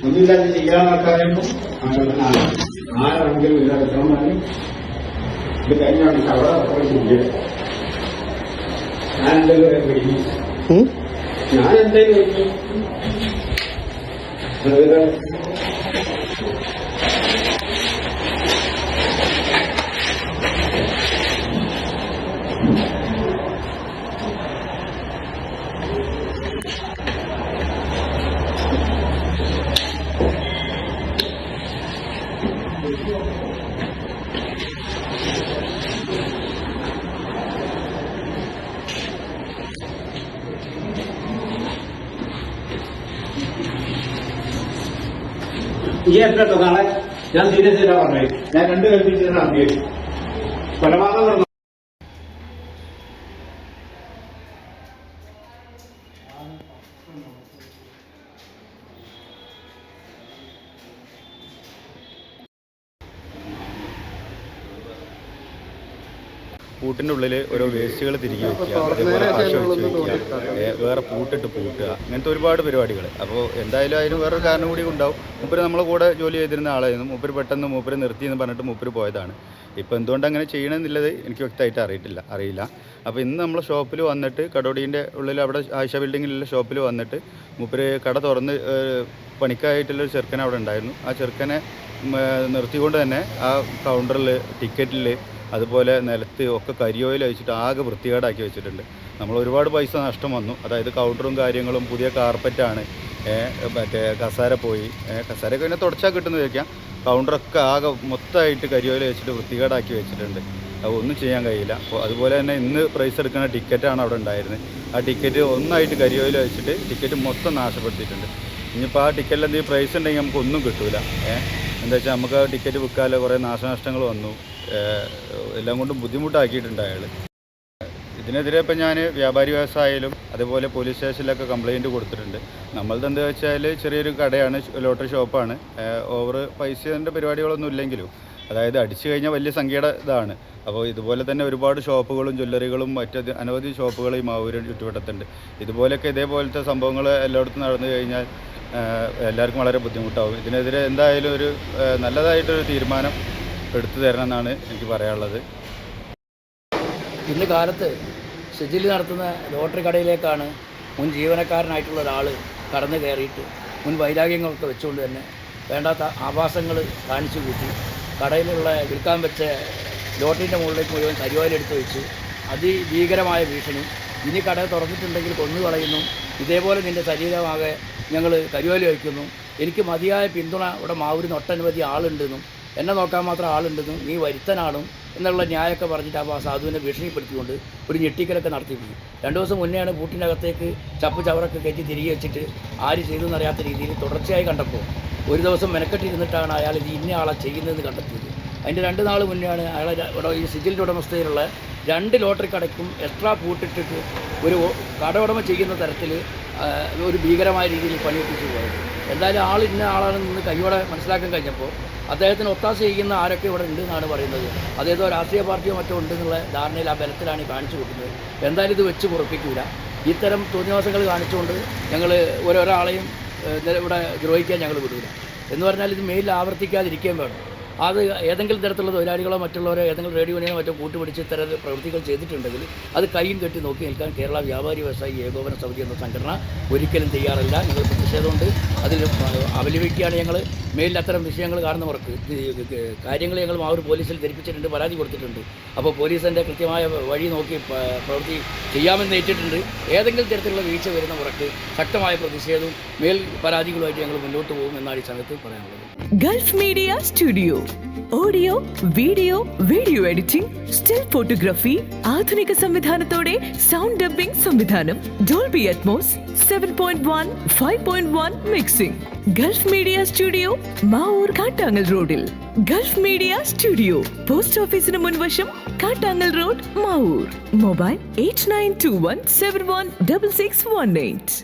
ഒന്നുമില്ലാതെ ചെയ്യാനാക്കാരുമ്പോൾ ആരെങ്കിലും ഇല്ലാതെക്കണം ഇത് കഴിഞ്ഞാണ് അവിടെ ചെയ്യാം. ഞാൻ എന്തെങ്കിലും ഈ എത്ര നാളെ ഞാൻ തീരെ തരാൻ പറഞ്ഞത് ഞാൻ 2 കൽപ്പിച്ചിട്ട് ആദ്യം പരമാവധി പൂട്ടിൻ്റെ ഉള്ളിൽ ഓരോ വേസ്റ്റുകൾ തിരികെ വയ്ക്കുക, അതേപോലെ പശ വെച്ച് വയ്ക്കുക, വേറെ പൂട്ടിട്ട് പൂട്ടുക, അങ്ങനത്തെ ഒരുപാട് പരിപാടികൾ. അപ്പോൾ എന്തായാലും അതിന് വേറൊരു കാരണം കൂടി ഉണ്ടാവും. മൂപ്പര് നമ്മളെ കൂടെ ജോലി ചെയ്തിരുന്ന ആളായിരുന്നു. മൂപ്പര് പെട്ടെന്ന് മൂപ്പര് നിർത്തിയെന്ന് പറഞ്ഞിട്ട് മൂപ്പര് പോയതാണ്. ഇപ്പോൾ എന്തുകൊണ്ട് അങ്ങനെ ചെയ്യണമെന്നുള്ളത് എനിക്ക് വ്യക്തമായിട്ട് അറിയില്ല. അപ്പോൾ ഇന്ന് നമ്മൾ ഷോപ്പിൽ വന്നിട്ട് കടോടീൻ്റെ ഉള്ളിൽ അവിടെ ആയിഷ ബിൽഡിങ്ങിലുള്ള ഷോപ്പിൽ വന്നിട്ട് മൂപ്പര് കട തുറന്ന് പണിക്കായിട്ടുള്ളൊരു ചെറുക്കൻ അവിടെ ഉണ്ടായിരുന്നു. ആ ചെറുക്കനെ നിർത്തിക്കൊണ്ട് തന്നെ ആ കൗണ്ടറിൽ ടിക്കറ്റിൽ അതുപോലെ നിലത്ത് ഒക്കെ കരിയോയിൽ വെച്ചിട്ട് ആകെ വൃത്തികേടാക്കി വെച്ചിട്ടുണ്ട്. നമ്മൾ ഒരുപാട് പൈസ നഷ്ടം വന്നു. അതായത് കൗണ്ടറും കാര്യങ്ങളും പുതിയ കാർപ്പറ്റാണ്, മറ്റേ കസാര പോയി, കസാരയൊക്കെ പിന്നെ തുടച്ചാൽ കിട്ടുന്നത് വയ്ക്കാം. കൗണ്ടറൊക്കെ ആകെ മൊത്തമായിട്ട് കരിയോയിൽ വെച്ചിട്ട് വൃത്തികേടാക്കി വെച്ചിട്ടുണ്ട്. ഒന്നും ചെയ്യാൻ കഴിയില്ല. അപ്പോൾ അതുപോലെ തന്നെ ഇന്ന് പ്രൈസ് എടുക്കുന്ന ടിക്കറ്റാണ് അവിടെ ഉണ്ടായിരുന്നത്. ആ ടിക്കറ്റ് ഒന്നായിട്ട് കരിയോയിൽ വെച്ചിട്ട് ടിക്കറ്റ് മൊത്തം നാശപ്പെടുത്തിയിട്ടുണ്ട്. ഇനിയിപ്പോൾ ആ ടിക്കറ്റിൽ എന്തെങ്കിലും പ്രൈസ് ഉണ്ടെങ്കിൽ നമുക്ക് ഒന്നും കിട്ടില്ല. എന്താ വെച്ചാൽ നമുക്ക് ആ ടിക്കറ്റ് വിൽക്കാതെ കുറേ നാശനഷ്ടങ്ങൾ വന്നു. എല്ലാം കൊണ്ടും ബുദ്ധിമുട്ടാക്കിയിട്ടുണ്ട് അയാൾ. ഇതിനെതിരെ ഇപ്പം ഞാൻ വ്യാപാരി വ്യവസായാലും അതുപോലെ പോലീസ് സ്റ്റേഷനിലൊക്കെ കംപ്ലയിൻറ്റ് കൊടുത്തിട്ടുണ്ട്. നമ്മളത് എന്താ വെച്ചാൽ ചെറിയൊരു കടയാണ്, ലോട്ടറി ഷോപ്പാണ്. ഓവർ പൈസേൻ്റെ പരിപാടികളൊന്നും ഇല്ലെങ്കിലും അതായത് അടിച്ചു കഴിഞ്ഞാൽ വലിയ സംഖ്യയുടെ ഇതാണ്. അപ്പോൾ ഇതുപോലെ തന്നെ ഒരുപാട് ഷോപ്പുകളും ജ്വല്ലറികളും അനവധി ഷോപ്പുകൾ ഈ മാവൂര് ചുറ്റുവട്ടത്തുണ്ട്. ഇതുപോലെയൊക്കെ ഇതേപോലത്തെ സംഭവങ്ങൾ എല്ലായിടത്തും നടന്നു കഴിഞ്ഞാൽ എല്ലാവർക്കും വളരെ ബുദ്ധിമുട്ടാവും. ഇതിനെതിരെ എന്തായാലും ഒരു നല്ലതായിട്ടൊരു തീരുമാനം എടുത്തു തരണം എന്നാണ് എനിക്ക് പറയാനുള്ളത്. ഇന്ന് കാലത്ത് ഷെജിൽ നടത്തുന്ന ലോട്ടറി കടയിലേക്കാണ് മുൻ ജീവനക്കാരനായിട്ടുള്ള ഒരാൾ കടന്നു കയറിയിട്ട് മുൻ വൈരാഗ്യങ്ങളൊക്കെ വെച്ചുകൊണ്ട് തന്നെ വേണ്ടാത്ത ആഭാസങ്ങൾ കാണിച്ചു കൂട്ടി കടയിലുള്ള വിൽക്കാൻ വെച്ച ലോട്ടറിൻ്റെ മുകളിലേക്ക് മുഴുവൻ കരിവാലെടുത്ത് വെച്ചു അതിഭീകരമായ ഭീഷണി. ഇനി കട തുറന്നിട്ടുണ്ടെങ്കിൽ കൊന്നു കളയുന്നു, ഇതേപോലെ നിൻ്റെ ശരീരമാകെ ഞങ്ങൾ കരിവാലി വയ്ക്കുന്നു, എനിക്ക് മതിയായ പിന്തുണ ഇവിടെ മാവൂരിന്ന് ഒട്ടനവധി ആളുണ്ടെന്നും എന്നെ നോക്കാൻ മാത്രം ആളുണ്ടെന്നും നീ വരുത്തനാണും എന്നുള്ള ന്യായമൊക്കെ പറഞ്ഞിട്ട് ആ സാധുവിനെ ഭീഷണിപ്പെടുത്തിക്കൊണ്ട് ഒരു ഞെട്ടിക്കലൊക്കെ നടത്തിപ്പോയി. 2 ദിവസം മുന്നെയാണ് പൂട്ടിനകത്തേക്ക് ചവറൊക്കെ കയറ്റി തിരികെ വെച്ചിട്ട് ആര് ചെയ്തെന്നറിയാത്ത രീതിയിൽ തുടർച്ചയായി കണ്ടപ്പോൾ ഒരു ദിവസം മെനക്കെട്ടിരുന്നിട്ടാണ് അയാൾ ഇത് ഇന്ന ആളെ ചെയ്യുന്നതെന്ന് കണ്ടെത്തിയത്. അതിൻ്റെ 2 നാൾ മുന്നെയാണ് അയാളെ ഇവിടെ ഈ സിജിലിൻ്റെ ഉടമസ്ഥയിലുള്ള 2 ലോട്ടറി കടയ്ക്കും എക്സ്ട്രാ പൂട്ടിട്ടിട്ട് ഒരു കട ഉടമ ചെയ്യുന്ന തരത്തിൽ ഒരു ഭീകരമായ രീതിയിൽ പണിയെത്തിച്ചു പോയത്. എന്തായാലും ആൾ ഇന്ന ആളാണെന്ന് നിന്ന് കൈയോടെ മനസ്സിലാക്കാൻ കഴിഞ്ഞപ്പോൾ അദ്ദേഹത്തിന് ഒത്താശ ചെയ്യുന്ന ആരൊക്കെ ഇവിടെ ഉണ്ട് എന്നാണ് പറയുന്നത്. അതേതോ രാഷ്ട്രീയ പാർട്ടിയോ മറ്റോ ഉണ്ടെന്നുള്ള ധാരണയിൽ ആ ബലത്തിലാണ് ഈ കാണിച്ചു കൊടുക്കുന്നത്. എന്തായാലും ഇത് വെച്ച് ഉറപ്പിക്കില്ല. ഇത്തരം തോന്നിവാസങ്ങൾ കാണിച്ചുകൊണ്ട് ഞങ്ങൾ ഓരോരാളെയും ഇവിടെ ദ്രോഹിക്കാൻ ഞങ്ങൾ വിടില്ല എന്ന് പറഞ്ഞാൽ ഇത് മേലിൽ ആവർത്തിക്കാതിരിക്കുകയും വേണം. അത് ഏതെങ്കിലും തരത്തിലുള്ള തൊഴിലാളികളോ മറ്റുള്ളവരോ ഏതെങ്കിലും റേഡിയോ യൂണിയനോ മറ്റോ കൂട്ടുപിടിച്ച് ഇത്തരം പ്രവൃത്തികൾ ചെയ്തിട്ടുണ്ടെങ്കിൽ അത് കൈയും കെട്ടി നോക്കി നിൽക്കാൻ കേരള വ്യാപാരി വ്യവസായി ഏകോപന സമിതി എന്ന സംഘടന ഒരിക്കലും തയ്യാറല്ല. ഞങ്ങൾ പ്രതിഷേധമുണ്ട്, അതിൽ അപലപിക്കുകയാണ് ഞങ്ങൾ. മേലിൽ അത്തരം വിഷയങ്ങൾ കാണുന്നവർക്ക് കാര്യങ്ങൾ ഞങ്ങൾ മാവൂർ പോലീസിൽ ധരിപ്പിച്ചിട്ടുണ്ട്, പരാതി കൊടുത്തിട്ടുണ്ട്. അപ്പോൾ പോലീസിൻ്റെ കൃത്യമായ വഴി നോക്കി പ്രവൃത്തി ചെയ്യാമെന്ന് ഏറ്റിട്ടുണ്ട്. ഏതെങ്കിലും തരത്തിലുള്ള വീഴ്ച വരുന്നവർക്ക് ശക്തമായ പ്രതിഷേധവും മേൽ പരാതികളുമായിട്ട് ഞങ്ങൾ മുന്നോട്ട് പോകും എന്നാണ് ഈ സമയത്ത് പറയാനുള്ളത്. Gulf media studio audio video editing, still photography, ആധുനിക സംവിധാനത്തോടെ സൗണ്ട് ഡബ്ബിംഗ് സംവിധാനം, Dolby Atmos, 7.1, 5.1 mixing. Gulf media studio Mavoor Kattangal റോഡിൽ. ഗൾഫ് മീഡിയ സ്റ്റുഡിയോ പോസ്റ്റ് ഓഫീസിന് മുൻവശം, കാട്ടാങ്ങൽ റോഡ്, മാവൂർ. മൊബൈൽ 8921716618.